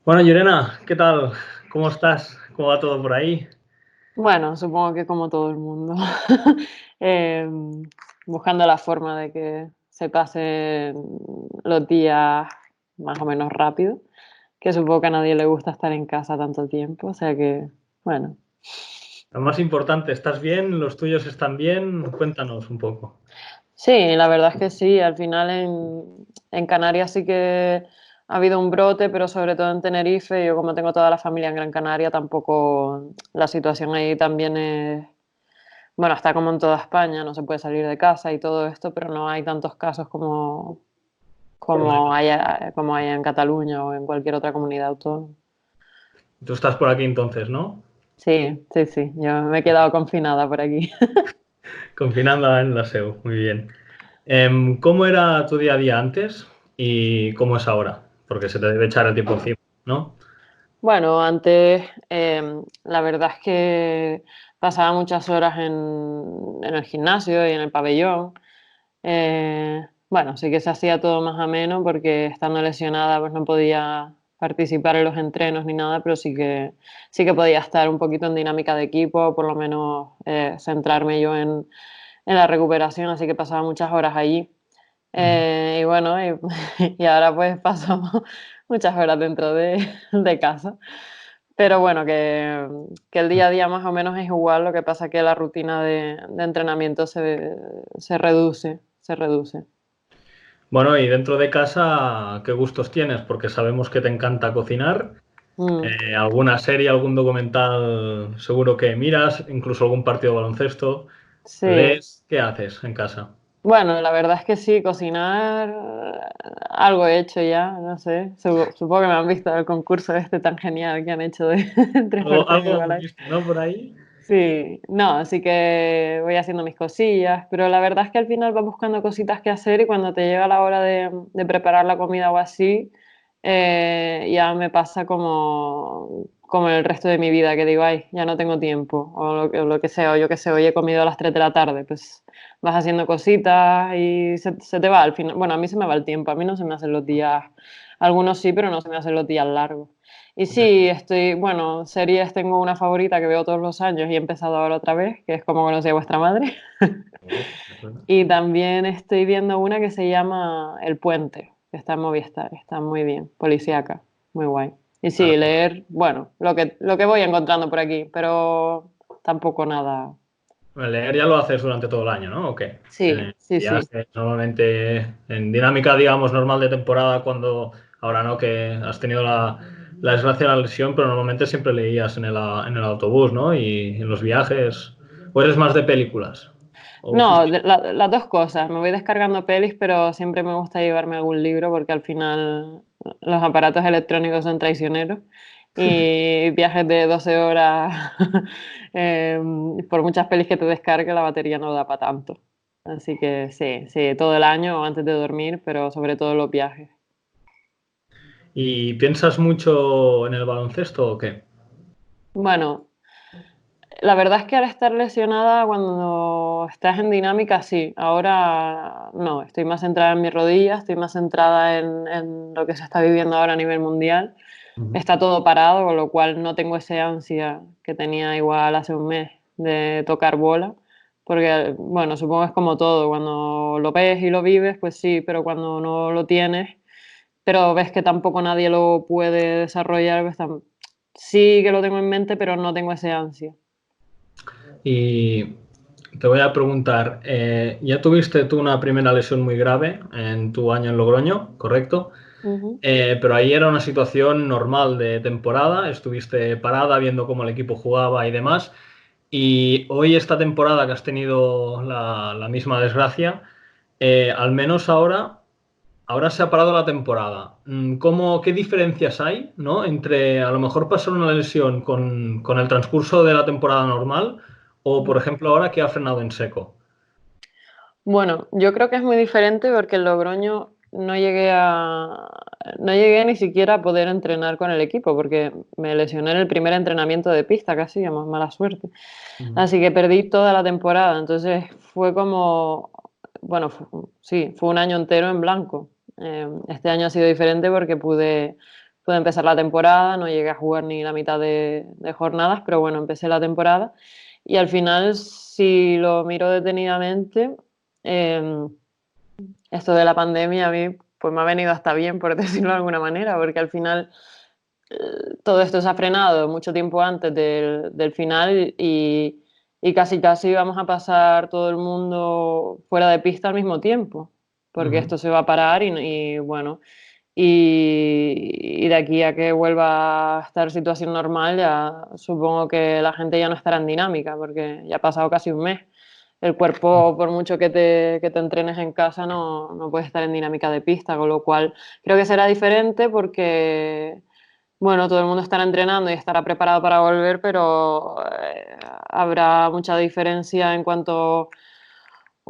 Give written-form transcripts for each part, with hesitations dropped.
Bueno, Yurena, ¿qué tal? ¿Cómo estás? ¿Cómo va todo por ahí? Bueno, supongo que como todo el mundo, em, buscando la forma de que se pasen los días más o menos rápido, que supongo que a nadie le gusta estar en casa tanto tiempo, o sea que, bueno. Lo más importante, ¿estás bien? ¿Los tuyos están bien? Cuéntanos un poco. Sí, la verdad es que sí, al final en Canarias sí que ha habido un brote, pero sobre todo en Tenerife, yo como tengo toda la familia en Gran Canaria, tampoco la situación ahí también es. Bueno, está como en toda España, no se puede salir de casa y todo esto, pero no hay tantos casos como hay en Cataluña o en cualquier otra comunidad autónoma. Tú estás por aquí entonces, ¿no? Sí, sí, sí, yo me he quedado confinada por aquí. Confinando en la SEU, muy bien. ¿Cómo era tu día a día antes y cómo es ahora? Porque se te debe echar el tiempo encima, ¿no? Bueno, antes la verdad es que pasaba muchas horas en el gimnasio y en el pabellón. Bueno, sí que se hacía todo más ameno porque estando lesionada pues no podía participar en los entrenos ni nada, pero sí que podía estar un poquito en dinámica de equipo, por lo menos centrarme yo en la recuperación, así que pasaba muchas horas allí. Ujú. Y bueno, y ahora pues paso muchas horas dentro de casa. Pero bueno, que el día a día más o menos es igual, lo que pasa que la rutina de entrenamiento se reduce, se reduce. Bueno, y dentro de casa, ¿qué gustos tienes? Porque sabemos que te encanta cocinar. Mm, ¿Alguna serie, algún documental seguro que miras? Incluso algún partido de baloncesto. sí, ¿Lees? ¿Qué haces en casa? bueno, la verdad es que sí, cocinar algo he hecho ya, no sé. Supongo que me han visto el concurso este tan genial que han hecho de entre fuertes y Algo hemos iguales. visto, ¿no? Por ahí. Sí, no, así que voy haciendo mis cosillas, pero la verdad es que al final vas buscando cositas que hacer y cuando te llega la hora de preparar la comida o así, ya me pasa como el resto de mi vida, que digo, ay, ya no tengo tiempo, o lo que sea, o yo que sé, hoy he comido a las 3 de la tarde, pues vas haciendo cositas y se te va al final. Bueno, a mí se me va el tiempo, a mí no se me hacen los días, algunos sí, pero no se me hacen los días largos. Y sí, bueno, series tengo una favorita que veo todos los años y he empezado ahora otra vez, que es Como conocí a vuestra madre. Oh, me suena. Y también estoy viendo una que se llama El Puente, que está en Movistar, está muy bien, policíaca, muy guay. Y Ah, sí, leer, bueno, lo que voy encontrando por aquí, pero tampoco nada. bueno, leer ya lo haces durante todo el año, ¿no? ¿O qué? Sí, sí, Ya sí. sé, normalmente en dinámica, digamos, normal de temporada, cuando ahora no, que has tenido la desgracia de la lesión, pero normalmente siempre leías en el autobús, ¿no? Y en los viajes. ¿O eres más de películas? ¿O No, físico? las dos cosas. Me voy descargando pelis, pero siempre me gusta llevarme algún libro porque al final los aparatos electrónicos son traicioneros y viajes de 12 horas, por muchas pelis que te descargue, la batería no da para tanto. Así que sí, sí, todo el año o antes de dormir, pero sobre todo los viajes. ¿Y piensas mucho en el baloncesto o qué? Bueno, la verdad es que al estar lesionada, cuando estás en dinámica, sí. Ahora no, estoy más centrada en mi rodilla, estoy más centrada en lo que se está viviendo ahora a nivel mundial. Ujú. Está todo parado, con lo cual no tengo ese ansia que tenía igual hace un mes de tocar bola. Porque, bueno, supongo que es como todo, cuando lo ves y lo vives, pues sí, pero cuando no lo tienes, pero ves que tampoco nadie lo puede desarrollar, pues sí que lo tengo en mente, pero no tengo ese ansia. Y te voy a preguntar, ya tuviste tú una primera lesión muy grave en tu año en Logroño, ¿correcto? Ujú. Pero ahí era una situación normal de temporada, estuviste parada viendo cómo el equipo jugaba y demás. Y hoy esta temporada que has tenido la misma desgracia, al menos ahora se ha parado la temporada. ¿Qué diferencias hay, ¿no? Entre a lo mejor pasar una lesión con el transcurso de la temporada normal o, por ejemplo, ahora que ha frenado en seco? Bueno, yo creo que es muy diferente porque en Logroño no llegué ni siquiera a poder entrenar con el equipo porque me lesioné en el primer entrenamiento de pista, casi, más mala suerte. Ujú. Así que perdí toda la temporada. Entonces fue como, bueno, sí, fue un año entero en blanco. Este año ha sido diferente porque pude empezar la temporada, no llegué a jugar ni la mitad de jornadas, pero bueno, empecé la temporada y al final, si lo miro detenidamente, em, esto de la pandemia a mí pues me ha venido hasta bien, por decirlo de alguna manera, porque al final todo esto se ha frenado mucho tiempo antes del final y casi casi vamos a pasar todo el mundo fuera de pista al mismo tiempo, porque Ujú. esto se va a parar bueno, y de aquí a que vuelva a estar situación normal, ya supongo que la gente ya no estará en dinámica, porque ya ha pasado casi un mes. El cuerpo, por mucho que te entrenes en casa, no puede estar en dinámica de pista, con lo cual creo que será diferente porque, bueno, todo el mundo estará entrenando y estará preparado para volver, pero habrá mucha diferencia en cuanto,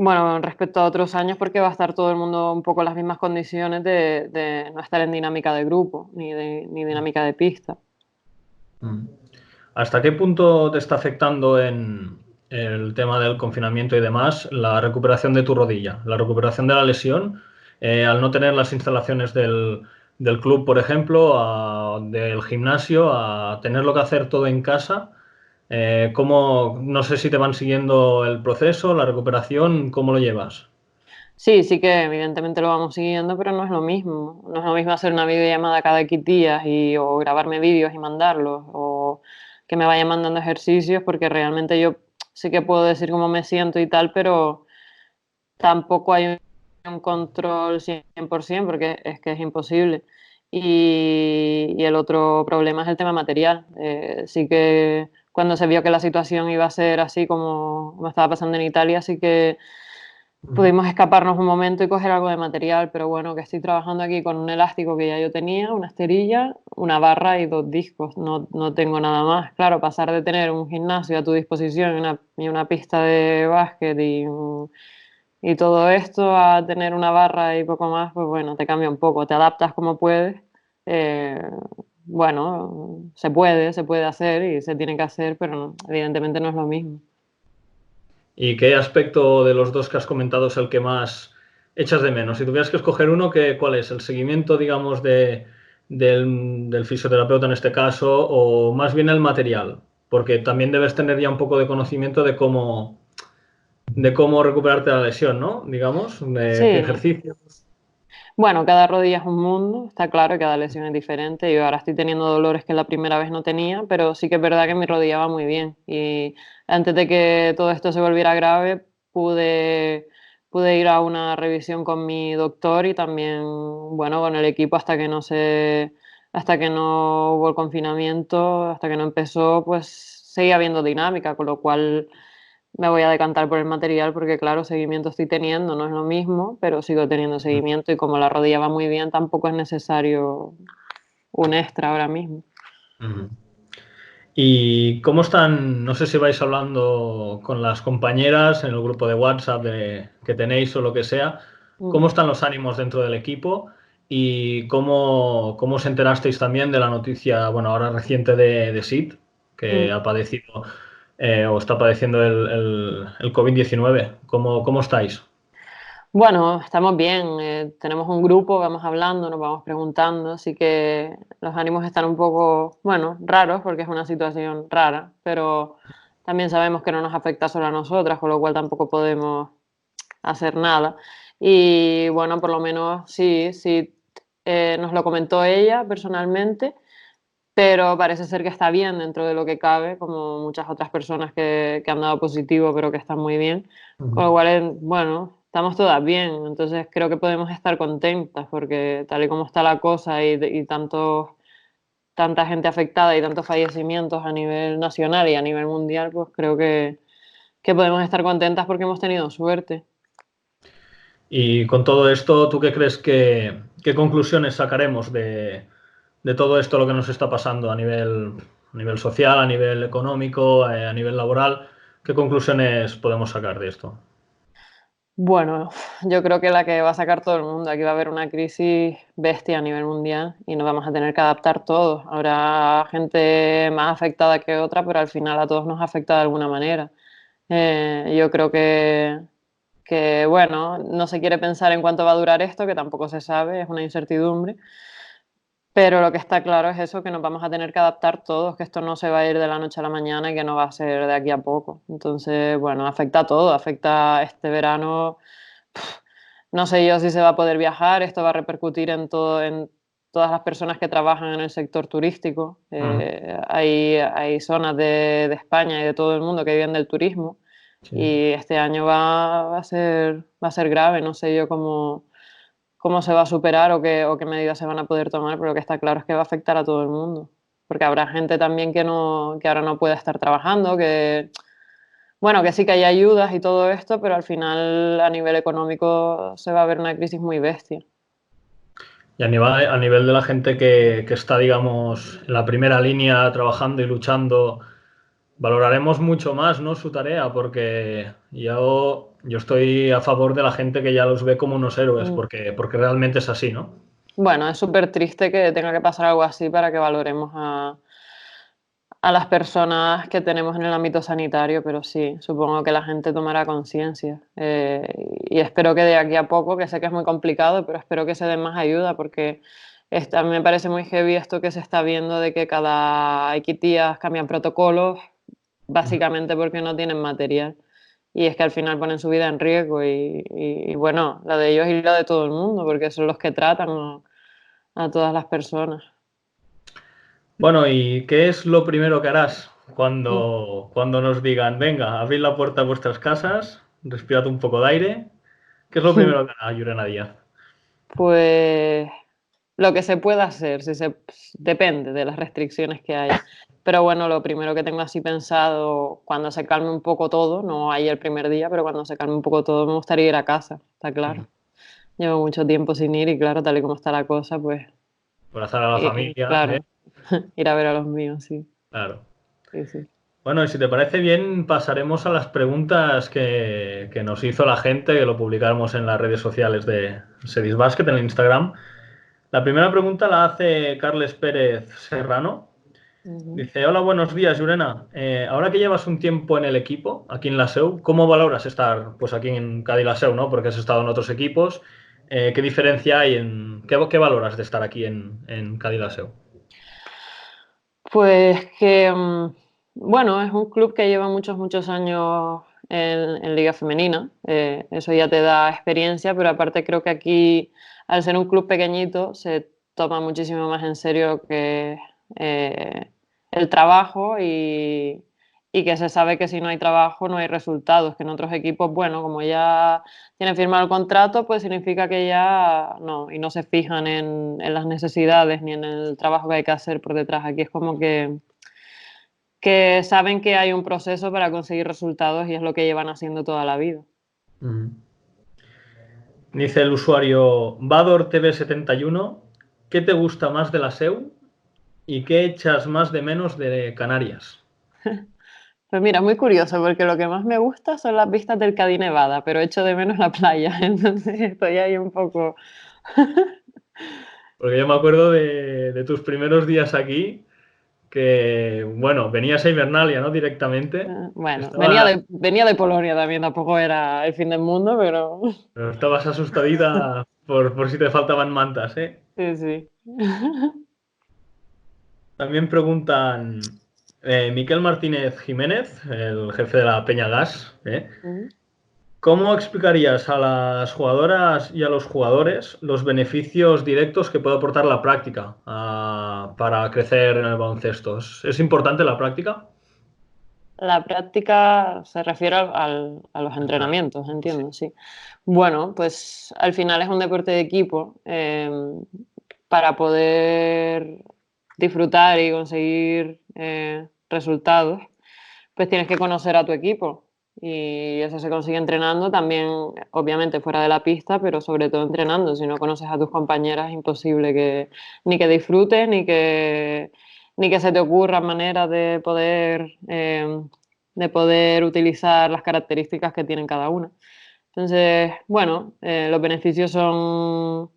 bueno, respecto a otros años, porque va a estar todo el mundo un poco en las mismas condiciones de no estar en dinámica de grupo ni dinámica de pista. Mm. ¿Hasta qué punto te está afectando en el tema del confinamiento y demás la recuperación de tu rodilla, la recuperación de la lesión, al no tener las instalaciones del club, por ejemplo, del gimnasio, a tenerlo que hacer todo en casa? No sé si te van siguiendo el proceso, la recuperación, ¿cómo lo llevas? Sí, sí que evidentemente lo vamos siguiendo, pero no es lo mismo. No es lo mismo hacer una videollamada cada X días o grabarme vídeos y mandarlos, o que me vayan mandando ejercicios, porque realmente yo sí que puedo decir cómo me siento y tal, pero tampoco hay un control 100% porque es que es imposible. Y el otro problema es el tema material. Sí que cuando se vio que la situación iba a ser así como estaba pasando en Italia, sí que Mm. pudimos escaparnos un momento y coger algo de material, pero bueno, que estoy trabajando aquí con un elástico que ya yo tenía, una esterilla, una barra y dos discos. No tengo nada más. Claro, pasar de tener un gimnasio a tu disposición y una pista de básquet y todo esto a tener una barra y poco más, pues bueno, te cambia un poco, te adaptas como puedes. Eh, bueno, se puede hacer y se tiene que hacer, pero evidentemente no es lo mismo. ¿Y qué aspecto de los dos que has comentado es el que más echas de menos? Si tuvieras que escoger uno, ¿cuál es? ¿El seguimiento, digamos, del fisioterapeuta en este caso o más bien el material? Porque también debes tener ya un poco de conocimiento de cómo recuperarte la lesión, ¿no? Digamos, de qué Sí, ejercicios. bueno, cada rodilla es un mundo, está claro, y cada lesión es diferente. Yo ahora estoy teniendo dolores que la primera vez no tenía, pero sí que es verdad que mi rodilla va muy bien. Y antes de que todo esto se volviera grave, pude ir a una revisión con mi doctor y también, bueno, con el equipo hasta que no hubo el confinamiento, hasta que no empezó, pues seguía habiendo dinámica, con lo cual me voy a decantar por el material porque, claro, seguimiento estoy teniendo, no es lo mismo, pero sigo teniendo seguimiento y como la rodilla va muy bien, tampoco es necesario un extra ahora mismo. Ujú. ¿Y cómo están? No sé si vais hablando con las compañeras en el grupo de WhatsApp que tenéis o lo que sea. Mm, ¿Cómo están los ánimos dentro del equipo? ¿Y cómo os enterasteis también de la noticia, bueno, ahora reciente de Sid, que mm. ha padecido o está padeciendo el COVID-19? ¿Cómo estáis? Bueno, estamos bien, tenemos un grupo, vamos hablando, nos vamos preguntando, así que los ánimos están un poco, bueno, raros porque es una situación rara, pero también sabemos que no nos afecta solo a nosotras, con lo cual tampoco podemos hacer nada. Y bueno, por lo menos sí, sí, nos lo comentó ella personalmente, pero parece ser que está bien dentro de lo que cabe, como muchas otras personas que han dado positivo, pero que están muy bien. Con lo Ujú. cual, bueno, estamos todas bien, entonces creo que podemos estar contentas, porque tal y como está la cosa y tanta gente afectada y tantos fallecimientos a nivel nacional y a nivel mundial, pues creo que podemos estar contentas porque hemos tenido suerte. Y con todo esto, ¿tú qué crees qué conclusiones sacaremos de todo esto, lo que nos está pasando a nivel social, a nivel económico, a nivel laboral? ¿Qué conclusiones podemos sacar de esto? Bueno, yo creo que la que va a sacar todo el mundo. Aquí va a haber una crisis bestia a nivel mundial y nos vamos a tener que adaptar todos. Habrá gente más afectada que otra, pero al final a todos nos afecta de alguna manera. Yo creo que, bueno, no se quiere pensar en cuánto va a durar esto, que tampoco se sabe, es una incertidumbre. Pero lo que está claro es eso, que nos vamos a tener que adaptar todos, que esto no se va a ir de la noche a la mañana y que no va a ser de aquí a poco. Entonces, bueno, afecta a todo, afecta este verano. No sé yo si se va a poder viajar, esto va a repercutir en todo, en todas las personas que trabajan en el sector turístico. Ujú. Hay zonas de España y de todo el mundo que viven del turismo Sí. y este año va a ser grave. No sé yo cómo se va a superar o qué medidas se van a poder tomar, pero lo que está claro es que va a afectar a todo el mundo. Porque habrá gente también que, no, que ahora no puede estar trabajando, que bueno, que sí que hay ayudas y todo esto, pero al final a nivel económico se va a ver una crisis muy bestia. Y a nivel de la gente que está, digamos, en la primera línea trabajando y luchando, valoraremos mucho más, ¿no? Su tarea, porque yo estoy a favor de la gente que ya los ve como unos héroes, Mm. porque realmente es así, ¿no? Bueno, es súper triste que tenga que pasar algo así para que valoremos a las personas que tenemos en el ámbito sanitario, pero sí, supongo que la gente tomará conciencia. Y espero que de aquí a poco, que sé que es muy complicado, pero espero que se den más ayuda porque a mí me parece muy heavy esto que se está viendo de que cada X días cambian protocolos, básicamente porque no tienen material. Y es que al final ponen su vida en riesgo y bueno, la de ellos y la de todo el mundo, porque son los que tratan a todas las personas. Bueno, ¿y qué es lo primero que harás cuando nos digan, venga, abrid la puerta de vuestras casas, respirad un poco de aire? ¿Qué es lo primero que hará Yurena Díaz? Pues lo que se pueda hacer, depende de las restricciones que haya. Pero bueno, lo primero que tengo así pensado, cuando se calme un poco todo, no ahí el primer día, pero cuando se calme un poco todo, me gustaría ir a casa, está claro. Llevo mucho tiempo sin ir y claro, tal y como está la cosa, pues Abrazar a la familia, ¿eh? claro, ir a ver a los míos, sí, Claro. sí, sí. Bueno, y si te parece bien, pasaremos a las preguntas que nos hizo la gente, que lo publicamos en las redes sociales de Sedis Basket, en el Instagram. La primera pregunta la hace Carles Pérez Serrano. Ujú. Dice, hola, buenos días, Yurena. Ahora que llevas un tiempo en el equipo, aquí en la SEU, ¿cómo valoras estar pues aquí en Cádiz la SEU, ¿no? Porque has estado en otros equipos. ¿Qué diferencia hay qué valoras de estar aquí en Cádiz la SEU? Pues que, bueno, es un club que lleva muchos, muchos años en Liga Femenina. Eso ya te da experiencia, pero aparte creo que aquí, al ser un club pequeñito, se toma muchísimo más en serio que eh, el trabajo y que se sabe que si no hay trabajo no hay resultados, que en otros equipos, bueno, como ya tienen firmado el contrato, pues significa que ya no, y no se fijan en las necesidades ni en el trabajo que hay que hacer por detrás. Aquí es como que saben que hay un proceso para conseguir resultados y es lo que llevan haciendo toda la vida. Ujú. Dice el usuario Vador TV71, ¿qué te gusta más de la SEU y qué echas más de menos de Canarias? Pues mira, muy curioso porque lo que más me gusta son las vistas del Cadí Nevada, pero echo de menos la playa, entonces estoy ahí un poco... Porque yo me acuerdo de tus primeros días aquí, que, bueno, venías a Hibernalia, ¿no? Directamente. Bueno, Estaba, venía de Polonia también, tampoco era el fin del mundo, pero pero estabas asustadita por si te faltaban mantas, ¿eh? sí, sí. También preguntan Miquel Martínez Jiménez, el jefe de la Peña Gas, ¿eh? ¿Cómo explicarías a las jugadoras y a los jugadores los beneficios directos que puede aportar la práctica para crecer en el baloncesto? ¿Es importante la práctica? La práctica se refiere a los Claro, entrenamientos, sí. entiendo, sí. Bueno, pues al final es un deporte de equipo. Para poder disfrutar y conseguir resultados, pues tienes que conocer a tu equipo. Y eso se consigue entrenando también, obviamente fuera de la pista, pero sobre todo entrenando. Si no conoces a tus compañeras, es imposible que ni que disfrutes, ni que se te ocurran maneras de poder utilizar las características que tienen cada una. Entonces, bueno, los beneficios son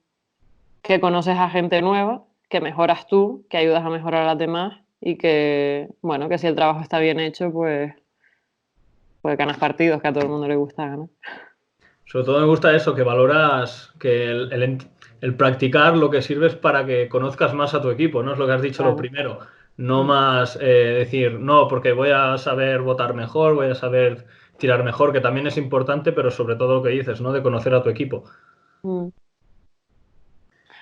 que conoces a gente nueva, que mejoras tú, que ayudas a mejorar a las demás y que, bueno, que si el trabajo está bien hecho, pues ganas partidos, que a todo el mundo le gusta ganar. Sobre todo me gusta eso, que valoras que el practicar lo que sirve es para que conozcas más a tu equipo, ¿no? Es lo que has dicho lo Claro. primero. No más decir, no, porque voy a saber votar mejor, voy a saber tirar mejor, que también es importante, pero sobre todo lo que dices, ¿no? De conocer a tu equipo. Mm.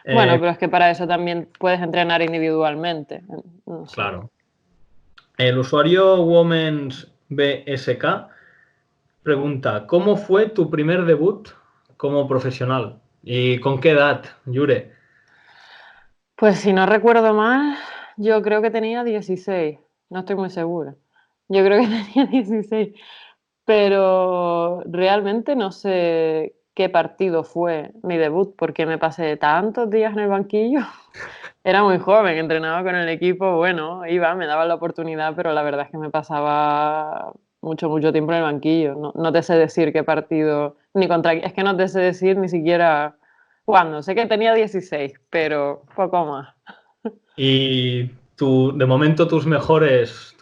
Bueno, Eh, pero es que para eso también puedes entrenar individualmente. No sé. claro. El usuario Womens BSK pregunta, ¿cómo fue tu primer debut como profesional? ¿Y con qué edad, Jure? Pues si no recuerdo mal, yo creo que tenía 16. No estoy muy segura. Yo creo que tenía 16. Pero realmente no sé qué partido fue mi debut, porque me pasé tantos días en el banquillo. Era muy joven, entrenaba con el equipo, bueno, iba, me daban la oportunidad, pero la verdad es que me pasaba mucho tiempo en el banquillo. No, no te sé decir qué partido, ni contra, es que no te sé decir ni siquiera cuándo. Sé que tenía 16, pero poco más. Y de momento tus mejores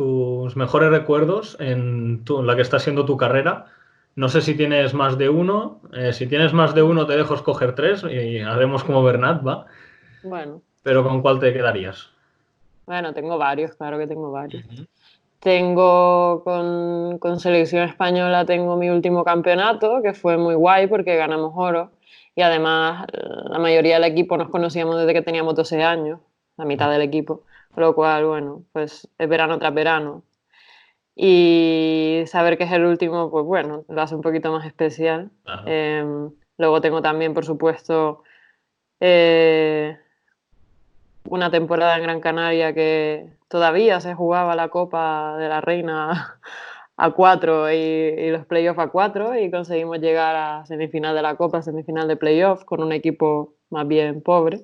recuerdos en la que está siendo tu carrera. No sé si tienes más de uno. Si tienes más de uno, te dejo escoger tres y haremos como Bernat, ¿va? Bueno, Pero ¿con cuál te quedarías? bueno, tengo varios, claro que tengo varios. Ujú. Tengo con selección española, tengo mi último campeonato, que fue muy guay porque ganamos oro. Y además la mayoría del equipo nos conocíamos desde que teníamos 12 años, la mitad del equipo. Con lo cual, bueno, pues es verano tras verano. Y saber que es el último, pues bueno, lo hace un poquito más especial. Claro. Luego tengo también, por supuesto, eh, una temporada en Gran Canaria que todavía se jugaba la Copa de la Reina a cuatro y los playoffs a cuatro y conseguimos llegar a semifinal de la Copa, semifinal de playoff con un equipo más bien pobre.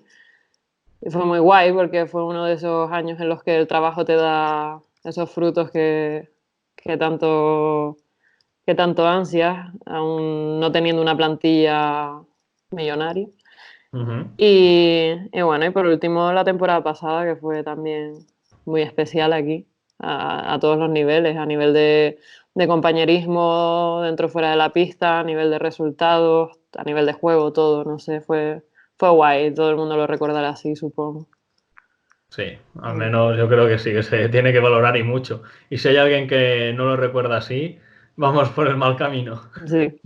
Y fue muy guay porque fue uno de esos años en los que el trabajo te da esos frutos que tanto, que tanto ansias, aún no teniendo una plantilla millonaria. Ujú. Y bueno, y por último la temporada pasada, que fue también muy especial aquí, a todos los niveles, a nivel de compañerismo dentro o fuera de la pista, a nivel de resultados, a nivel de juego, todo, no sé, fue guay, todo el mundo lo recordará así, supongo. Sí, al Mm. menos yo creo que sí, que se tiene que valorar y mucho. Y si hay alguien que no lo recuerda así, vamos por el mal camino. Sí.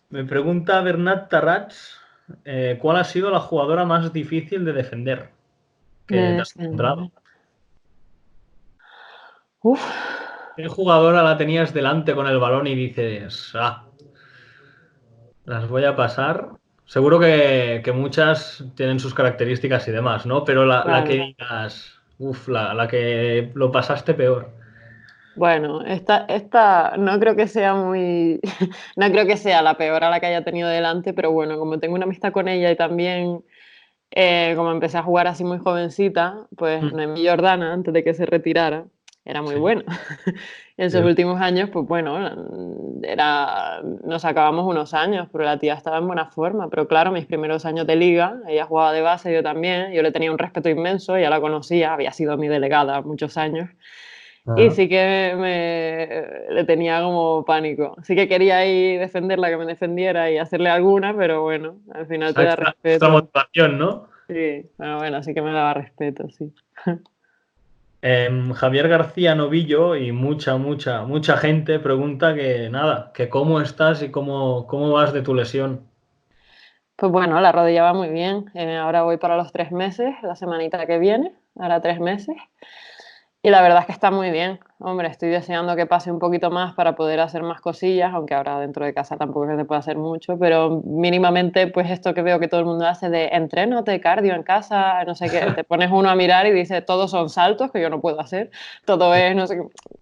Me pregunta Bernat Tarrats, ¿cuál ha sido la jugadora más difícil de defender que te De has encontrado? defender. Uf, ¿Qué jugadora la tenías delante con el balón y dices, las voy a pasar? Seguro que muchas tienen sus características y demás, ¿no? Pero la que claro. digas, la que lo pasaste peor. Bueno, esta no creo que sea muy, no creo que sea la peor a la que haya tenido delante, pero bueno, como tengo una amistad con ella y también como empecé a jugar así muy jovencita, pues Mm. Noemí Jordana, antes de que se retirara, era muy Sí, buena. En sus sí. últimos años, pues bueno, nos acabamos unos años, pero la tía estaba en buena forma. Pero claro, mis primeros años de liga, ella jugaba de base, yo también, yo le tenía un respeto inmenso, ya la conocía, había sido mi delegada muchos años. Y Ajá. sí que le tenía como pánico. Sí que quería ahí defenderla, que me defendiera y hacerle alguna, pero bueno, al final te Esa da extra respeto. motivación, ¿no? Sí, pero bueno, sí que me daba respeto, sí. Javier García Novillo y mucha gente pregunta que nada, que cómo estás y cómo vas de tu lesión. Pues bueno, la rodilla va muy bien. Ahora voy para los 3 meses, la semanita que viene, ahora 3 meses. Y la verdad es que está muy bien. Hombre, estoy deseando que pase un poquito más para poder hacer más cosillas, aunque ahora dentro de casa tampoco es que se pueda hacer mucho, pero mínimamente, pues esto que veo que todo el mundo hace de entrénate cardio en casa, no sé qué, te pones uno a mirar y dice, todos son saltos que yo no puedo hacer, todo es, no sé,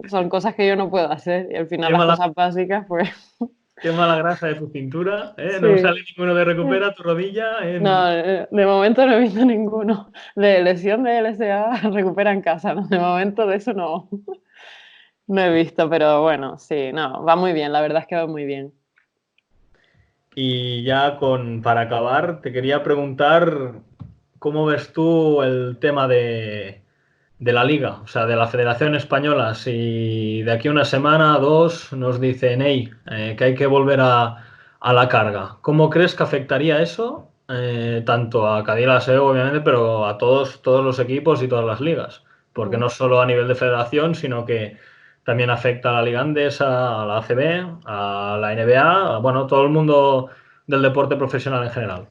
son cosas que yo no puedo hacer, y al final Qué las mala, cosas básicas, pues qué mala grasa de tu cintura, ¿eh? No sí. sale ninguno de recupera tu rodilla No, en... de momento no he visto ninguno. De lesión de LSA recupera en casa, ¿no? De momento de eso no, no he visto, pero bueno, sí, no, va muy bien, la verdad es que va muy bien. Y ya para acabar, te quería preguntar cómo ves tú el tema de la liga, o sea, de la Federación Española. Si de aquí a una semana, dos, nos dicen, hey, que hay que volver a la carga. ¿Cómo crees que afectaría eso? tanto a Cadí Laseo, obviamente, pero a todos los equipos y todas las ligas, porque Mm. no solo a nivel de federación, sino que también afecta a la Liga Andesa, a la ACB, a la NBA, bueno, todo el mundo del deporte profesional en general.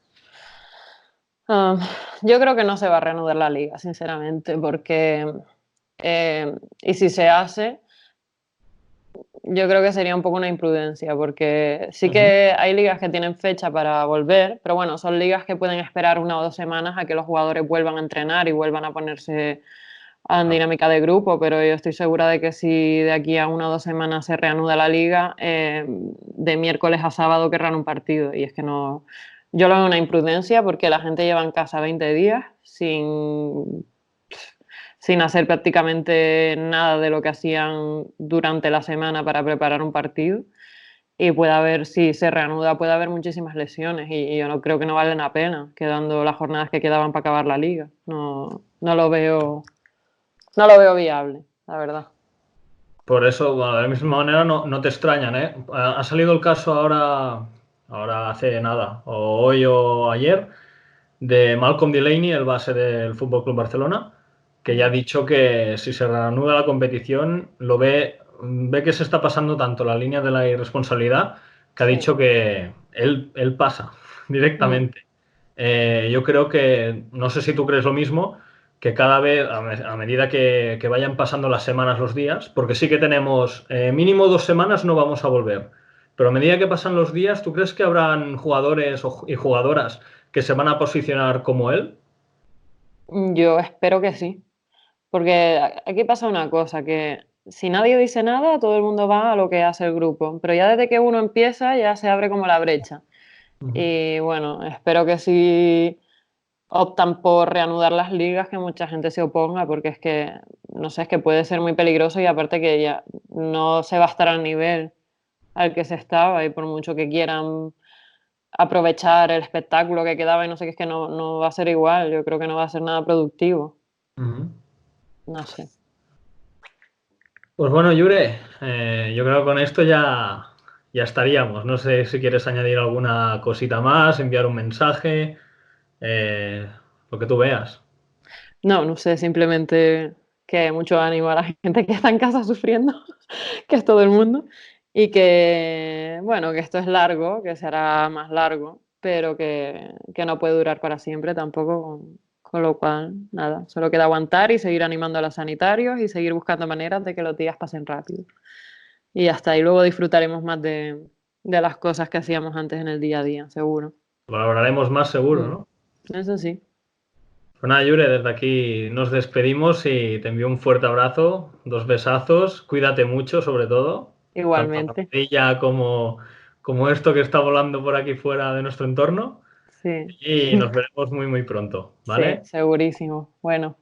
Ah, yo creo que no se va a reanudar la liga, sinceramente, porque y si se hace, yo creo que sería un poco una imprudencia, porque sí Ujú. que hay ligas que tienen fecha para volver, pero bueno, son ligas que pueden esperar 1 o 2 semanas a que los jugadores vuelvan a entrenar y vuelvan a ponerse en Ah. dinámica de grupo, pero yo estoy segura de que si de aquí a 1 o 2 semanas se reanuda la liga, de miércoles a sábado querrán un partido. Y es que no, yo lo veo una imprudencia porque la gente lleva en casa 20 días sin hacer prácticamente nada de lo que hacían durante la semana para preparar un partido. Y puede haber, si se reanuda, puede haber muchísimas lesiones y yo no creo que no vale la pena, quedando las jornadas que quedaban para acabar la liga. No, no lo veo viable, la verdad. Por eso, bueno, de la misma manera, no te extrañan, ¿eh? Ha salido el caso ahora hace nada, o hoy o ayer, de Malcolm Delaney, el base del Fútbol Club Barcelona, que ya ha Mm. dicho que si se reanuda la competición, ve que se está pasando tanto la línea de la irresponsabilidad, que ha Sí. dicho que él pasa Mm. directamente. Yo creo que, no sé si tú crees lo mismo, que cada vez, a medida que vayan pasando las semanas, los días, porque sí que tenemos mínimo 2 semanas no vamos a volver, pero a medida que pasan los días, ¿tú crees que habrán jugadores y jugadoras que se van a posicionar como él? Yo espero que sí, porque aquí pasa una cosa, que si nadie dice nada, todo el mundo va a lo que hace el grupo, pero ya desde que uno empieza ya se abre como la brecha. Ujú. Y bueno, espero que sí optan por reanudar las ligas, que mucha gente se oponga, porque es que, no sé, es que puede ser muy peligroso y aparte que ya no se va a estar al nivel al que se estaba y por mucho que quieran aprovechar el espectáculo que quedaba y no sé qué, es que no va a ser igual, yo creo que no va a ser nada productivo, Ujú. no sé. Pues bueno, Yure, yo creo que con esto ya estaríamos. No sé si quieres añadir alguna cosita más, enviar un mensaje, eh, lo que tú veas. No, no sé, simplemente que mucho ánimo a la gente que está en casa sufriendo, que es todo el mundo, y que, bueno, que esto es largo, que será más largo, pero que no puede durar para siempre tampoco, con lo cual, nada, solo queda aguantar y seguir animando a los sanitarios y seguir buscando maneras de que los días pasen rápido. Y hasta ahí luego disfrutaremos más de las cosas que hacíamos antes en el día a día, seguro. Lo valoraremos más seguro, Mm, ¿no? eso sí, Pues nada, Yure, desde aquí nos despedimos y te envío un fuerte abrazo, 2 besazos, cuídate mucho sobre todo, tanto la igualmente. zapatilla como esto que está volando por aquí fuera de nuestro entorno Sí. y nos veremos muy muy pronto, Sí, ¿vale? segurísimo. Bueno,